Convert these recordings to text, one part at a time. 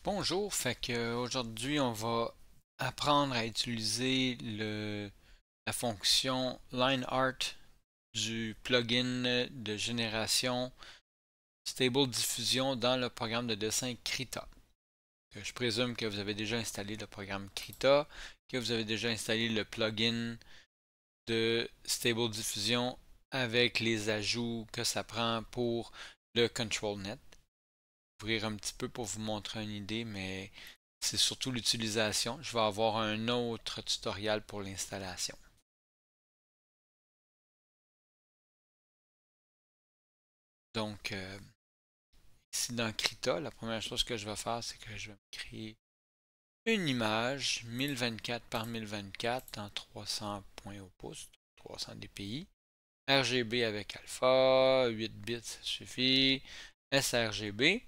Bonjour, aujourd'hui on va apprendre à utiliser la fonction LineArt du plugin de génération Stable Diffusion dans le programme de dessin Krita. Je présume que vous avez déjà installé le programme Krita, que vous avez déjà installé le plugin de Stable Diffusion avec les ajouts que ça prend pour le ControlNet. Ouvrir un petit peu pour vous montrer une idée, mais c'est surtout l'utilisation. Je vais avoir un autre tutoriel pour l'installation. Donc, ici dans Krita, la première chose que je vais faire, c'est que je vais me créer une image 1024 par 1024 en 300 points au pouce, 300 dpi. RGB avec alpha, 8 bits, ça suffit. sRGB.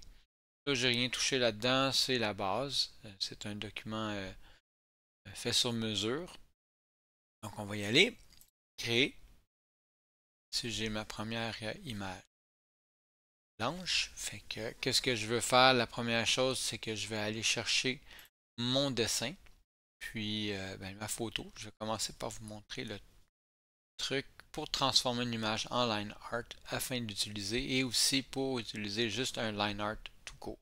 Là, j'ai rien touché là-dedans, c'est la base. C'est un document fait sur mesure. Donc, on va y aller. Créer. Si j'ai ma première image blanche, fait que qu'est-ce que je veux faire? La première chose, c'est que je vais aller chercher mon dessin, puis ma photo. Je vais commencer par vous montrer le truc pour transformer une image en line art afin d'utiliser et aussi pour utiliser juste un line art tout court.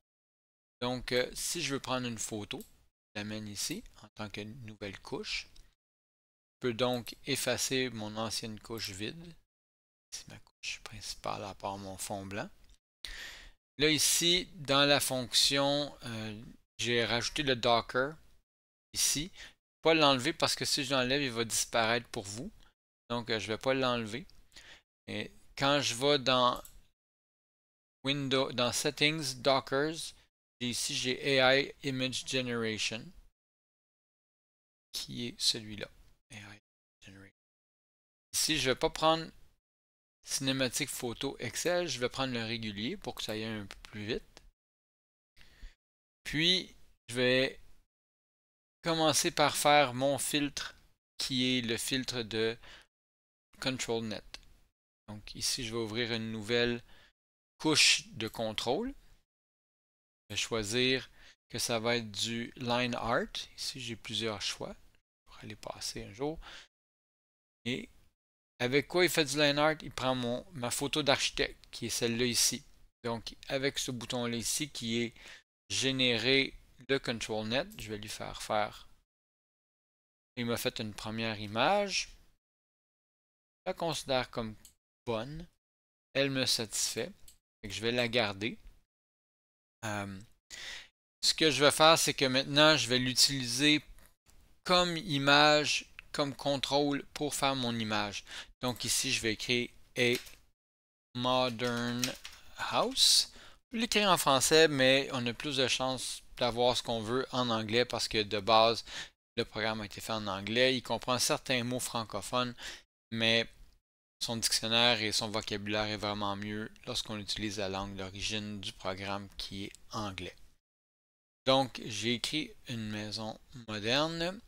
Donc, si je veux prendre une photo, je l'amène ici en tant que nouvelle couche. Je peux donc effacer mon ancienne couche vide. C'est ma couche principale à part mon fond blanc. Là, ici, dans la fonction, j'ai rajouté le Docker ici. Pas l'enlever parce que si je l'enlève, il va disparaître pour vous. Donc, je ne vais pas l'enlever. Et quand je vais dans Windows, dans Settings, Dockers, ici j'ai AI Image Generation, qui est celui-là. AI Generation. Ici, je ne vais pas prendre Cinématique Photo Excel, je vais prendre le régulier pour que ça aille un peu plus vite. Puis, je vais commencer par faire mon filtre qui est le filtre de ControlNet. Donc ici, je vais ouvrir une nouvelle couche de contrôle. Je vais choisir que ça va être du Line Art. Ici, j'ai plusieurs choix pour aller passer un jour. Et avec quoi il fait du Line Art? Il prend ma photo d'architecte qui est celle-là ici. Donc avec ce bouton-là ici qui est générer le ControlNet, je vais lui faire faire. Il m'a fait une première image. Je la considère comme bonne. Elle me satisfait. Je vais la garder. Ce que je vais faire, c'est que maintenant, je vais l'utiliser comme image, comme contrôle pour faire mon image. Donc ici, je vais écrire A Modern House. On peut l'écrire en français, mais on a plus de chances d'avoir ce qu'on veut en anglais parce que de base, le programme a été fait en anglais. Il comprend certains mots francophones, mais son dictionnaire et son vocabulaire est vraiment mieux lorsqu'on utilise la langue d'origine du programme qui est anglais. Donc, j'ai écrit une maison moderne.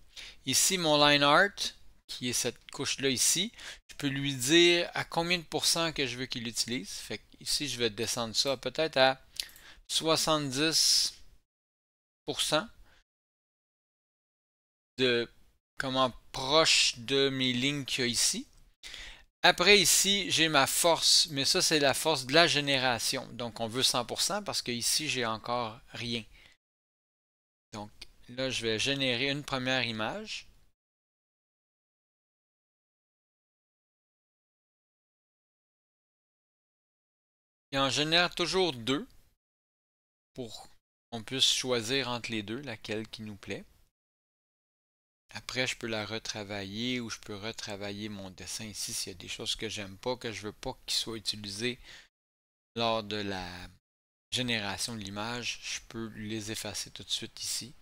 Ici, mon line art, qui est cette couche-là ici, je peux lui dire à combien de pourcents que je veux qu'il utilise. Fait que ici, je vais descendre ça peut-être à 70% de comment proche de mes lignes qu'il y a ici. Après ici, j'ai ma force, mais ça c'est la force de la génération. Donc on veut 100% parce que ici j'ai encore rien. Donc là, je vais générer une première image. Et en génère toujours deux pour qu'on puisse choisir entre les deux laquelle qui nous plaît. Après, je peux la retravailler ou je peux retravailler mon dessin ici s'il y a des choses que j'aime pas, que je veux pas qu'ils soient utilisés lors de la génération de l'image. Je peux les effacer tout de suite ici.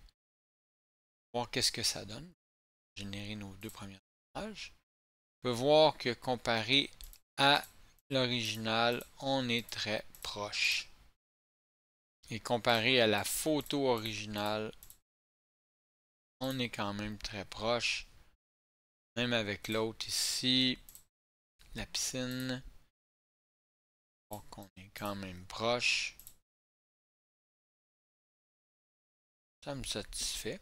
Voir qu'est-ce que ça donne. Générer nos deux premières images. On peut voir que comparé à l'original, on est très proche. Et comparé à la photo originale, on est quand même très proche. Même avec l'autre ici, la piscine, on voit qu'on est quand même proche. Ça me satisfait.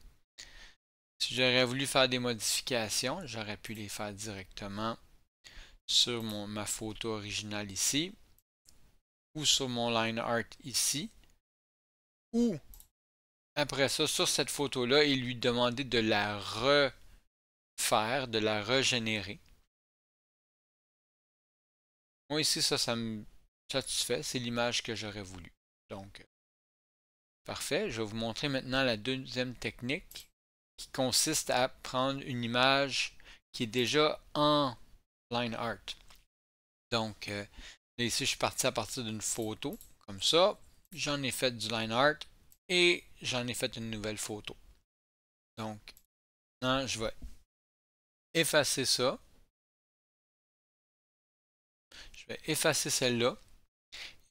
Si j'aurais voulu faire des modifications, j'aurais pu les faire directement sur ma photo originale ici, ou sur mon line art ici, ou après ça, sur cette photo-là, et lui demander de la refaire, de la régénérer. Moi ici, ça me satisfait, c'est l'image que j'aurais voulu. Donc, parfait. Je vais vous montrer maintenant la deuxième technique qui consiste à prendre une image qui est déjà en line art. Donc, là, ici, je suis parti à partir d'une photo, comme ça. J'en ai fait du line art et j'en ai fait une nouvelle photo. Donc, maintenant, je vais effacer ça. Je vais effacer celle-là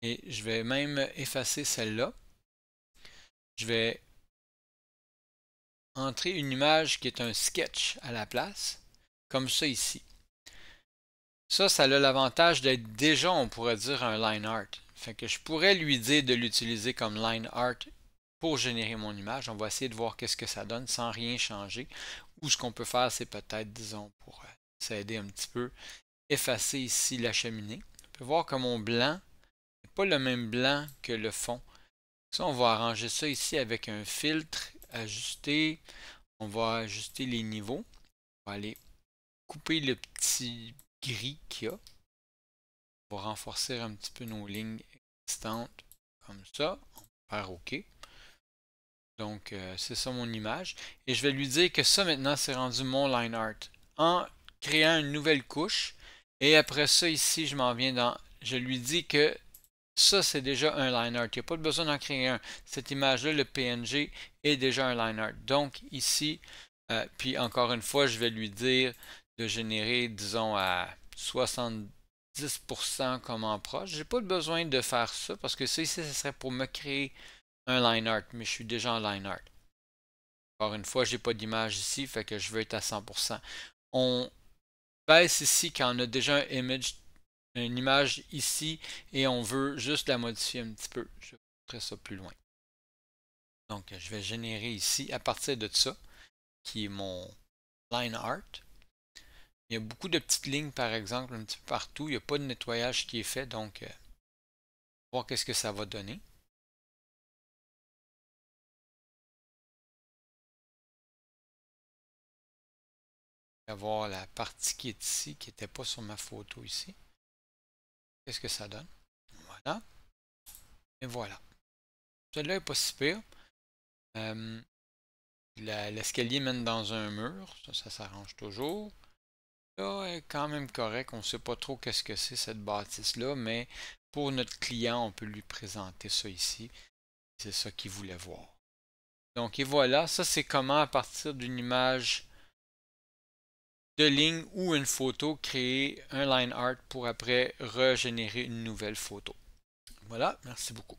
et je vais même effacer celle-là. Je vais entrer une image qui est un sketch à la place, comme ça ici. Ça a l'avantage d'être déjà, on pourrait dire, un line art. Fait que je pourrais lui dire de l'utiliser comme line art pour générer mon image. On va essayer de voir qu'est-ce que ça donne sans rien changer. Ou ce qu'on peut faire, c'est peut-être, disons, pour s'aider un petit peu, effacer ici la cheminée. On peut voir que mon blanc n'est pas le même blanc que le fond. Ça, on va arranger ça ici avec un filtre, ajuster. On va ajuster les niveaux. On va aller couper le petit gris qu'il y a. On va renforcer un petit peu nos lignes existantes comme ça. On va faire OK. Donc, c'est ça mon image. Et je vais lui dire que ça, maintenant, c'est rendu mon line art. En créant une nouvelle couche. Et après ça, ici, je m'en viens dans... Je lui dis que ça, c'est déjà un line art. Il n'y a pas besoin d'en créer un. Cette image-là, le PNG, est déjà un line art. Donc, ici, puis encore une fois, je vais lui dire de générer, disons, à 70% comme en proche. Je n'ai pas besoin de faire ça parce que ça ici, ce serait pour me créer un line art, mais je suis déjà en line art. Encore une fois, je n'ai pas d'image ici, fait que je veux être à 100%. On baisse ici quand on a déjà une image ici et on veut juste la modifier un petit peu. Je vais montrer ça plus loin. Donc, je vais générer ici à partir de ça, qui est mon line art. Il y a beaucoup de petites lignes, par exemple, un petit peu partout. Il n'y a pas de nettoyage qui est fait, donc, voir qu'est-ce que ça va donner. On va voir la partie qui est ici, qui n'était pas sur ma photo ici. Qu'est-ce que ça donne? Voilà. Et voilà. Celui-là n'est pas si pire. L'escalier mène dans un mur. Ça s'arrange toujours. Là, est quand même correct. On ne sait pas trop qu'est-ce que c'est cette bâtisse-là, mais pour notre client, on peut lui présenter ça ici. C'est ça qu'il voulait voir. Donc, et voilà. Ça, c'est comment, à partir d'une image de ligne ou une photo, créer un line art pour après régénérer une nouvelle photo. Voilà, merci beaucoup.